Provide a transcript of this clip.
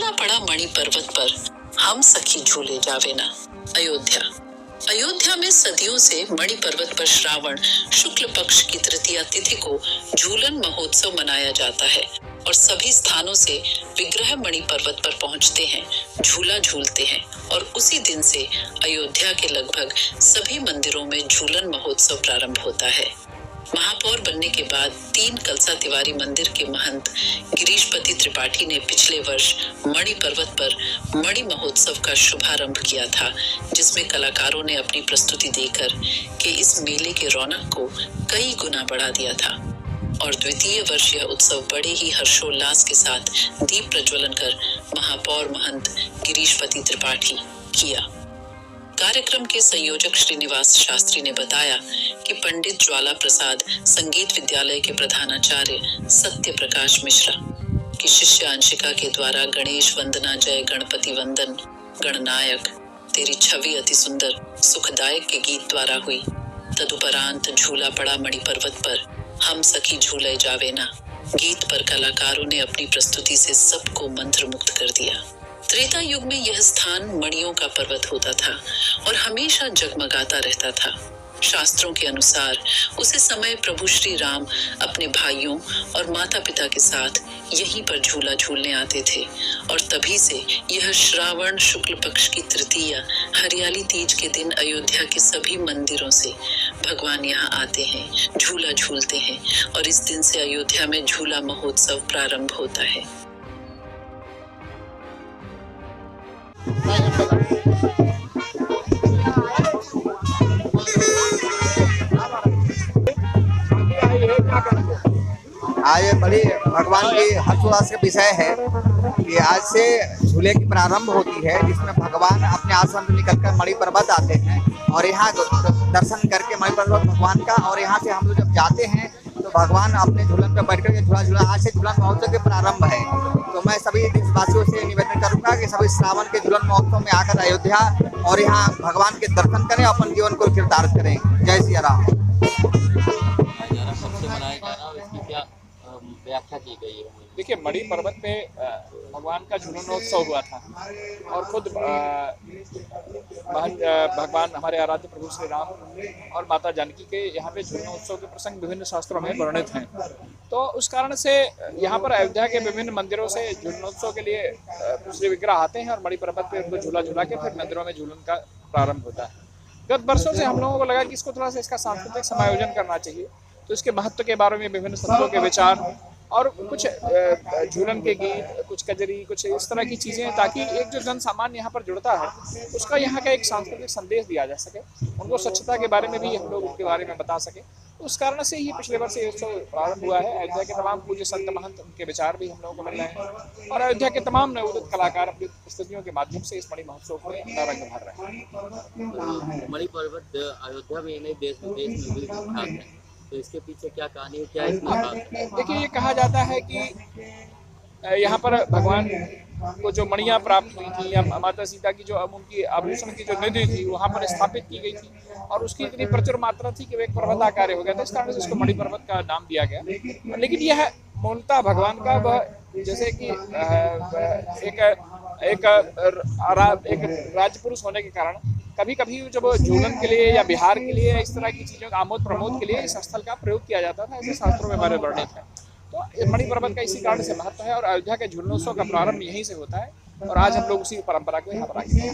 झूला पड़ा मणि पर्वत पर, हम सखी झूले जावे ना। अयोध्या में सदियों से मणि पर्वत पर श्रावण शुक्ल पक्ष की तृतीया तिथि को झूलन महोत्सव मनाया जाता है और सभी स्थानों से विग्रह मणि पर्वत पर पहुंचते हैं, झूला झूलते हैं और उसी दिन से अयोध्या के लगभग सभी मंदिरों में झूलन महोत्सव प्रारंभ होता है। महापौर बनने के बाद 3 कलसा तिवारी मंदिर के महंत गिरीशपति त्रिपाठी ने पिछले वर्ष मणि पर्वत पर मणि महोत्सव का शुभारंभ किया था, जिसमें कलाकारों ने अपनी प्रस्तुति देकर के इस मेले के रौनक को कई गुना बढ़ा दिया था। और द्वितीय वर्ष यह उत्सव बड़े ही हर्षोल्लास के साथ दीप प्रज्वलन कर महापौर महंत गिरीशपति त्रिपाठी किया। कार्यक्रम के संयोजक श्रीनिवास शास्त्री ने बताया कि पंडित ज्वाला प्रसाद संगीत विद्यालय के प्रधानाचार्य सत्य प्रकाश मिश्रा की शिष्य अंशिका के द्वारा गणेश वंदना जय गणपति वंदन गणनायक तेरी छवि अति सुंदर सुखदायक के गीत द्वारा हुई। तदुपरांत झूला पड़ा मणि पर्वत पर, हम सखी झूले जावे ना गीत पर कलाकारों ने अपनी प्रस्तुति से सबको मंत्रमुग्ध कर दिया। त्रेता युग में यह स्थान मणियों का पर्वत होता था और हमेशा जगमगाता रहता था। शास्त्रों के अनुसार उसी समय प्रभु श्री राम अपने भाइयों और माता पिता के साथ यहीं पर झूला झूलने आते थे और तभी से यह श्रावण शुक्ल पक्ष की तृतीया हरियाली तीज के दिन अयोध्या के सभी मंदिरों से भगवान यहाँ आते हैं, झूला झूलते हैं और इस दिन से अयोध्या में झूला महोत्सव प्रारंभ होता है। आज बड़ी भगवान की हर्षोल्लास का विषय है कि आज से झूले की प्रारंभ होती है, जिसमें भगवान अपने आश्रम से निकलकर मणि पर्वत आते हैं और यहाँ दर्शन करके मणि पर्वत भगवान का, और यहाँ से हम लोग जब जाते हैं तो भगवान अपने झूलन पर बैठ कर झूला आज से झूलन महोत्सव के प्रारंभ है। तो मैं सभी देशवासियों से निवेदन करूंगा कि सभी श्रावण के झूलन महोत्सव में आकर अयोध्या और यहाँ भगवान के दर्शन करें, अपन जीवन को किरदार करें। जय सिया राम। व्याख्या की गई है। देखिए, मणि पर्वत पे भगवान का झूलनोत्सव हुआ था और खुद भगवान हमारे आराध्य प्रभु श्री राम और माता जानकी के यहाँ पे झूलनोत्सव के प्रसंग विभिन्न शास्त्रों में वर्णित हैं। तो उस कारण से यहाँ पर अयोध्या के विभिन्न मंदिरों से झूलनोत्सव के लिए श्री विग्रह आते हैं और मणि पर्वत पे उनको झूला झूला के फिर मंदिरों में झूलन का प्रारंभ होता है। गत वर्षों से हम लोगों को लगा कि इसको थोड़ा सा इसका सांस्कृतिक समायोजन करना चाहिए, तो इसके महत्व के बारे में विभिन्न संतों के विचार और कुछ झूलन के गीत, कुछ कजरी, कुछ इस तरह की चीज़ें, ताकि एक जो जन सामान्य यहाँ पर जुड़ता है उसका यहाँ का एक सांस्कृतिक संदेश दिया जा सके, उनको स्वच्छता के बारे में भी हम लोग उसके बारे में बता सके। उस कारण से ही पिछले वर्ष ये उत्सव प्रारंभ हुआ है। अयोध्या के तमाम पूज्य संत महंत, उनके विचार भी हम लोगों को मिल रहे हैं और अयोध्या के तमाम नवोदित कलाकार अपनी प्रस्तुतियों के माध्यम से इस मणि महोत्सव में अपना रंग भर रहे हैं। मणि पर्वत अयोध्या में नहीं, देश विदेश में भी विख्यात है, तो इसके पीछे क्या कहानी है, क्या इसमें खास है? देखिए, ये कहा जाता है कि यहाँ पर भगवान को जो मणियाँ प्राप्त हुई थी या माता सीता की जो उनकी आभूषण की जो निधि थी वहाँ पर स्थापित की गई थी और उसकी इतनी प्रचुर मात्रा थी कि वो एक पर्वताकार हो गया था। इस कारण से इसको मणि पर्वत का नाम दिया गया। लेकिन यह मूलतः भगवान का वह जैसे कि एक राजपुरुष होने के कारण कभी कभी जब झूलन के लिए या बिहार के लिए इस तरह की चीज़ों का आमोद प्रमोद के लिए इस स्थल का प्रयोग किया जाता था, ऐसे शास्त्रों में हमारे वर्णित है। तो मणि पर्वत का इसी कारण से महत्व है और अयोध्या के झूलनोत्सव का प्रारंभ यहीं से होता है और आज हम लोग उसी परंपरा को यहाँ पर आगे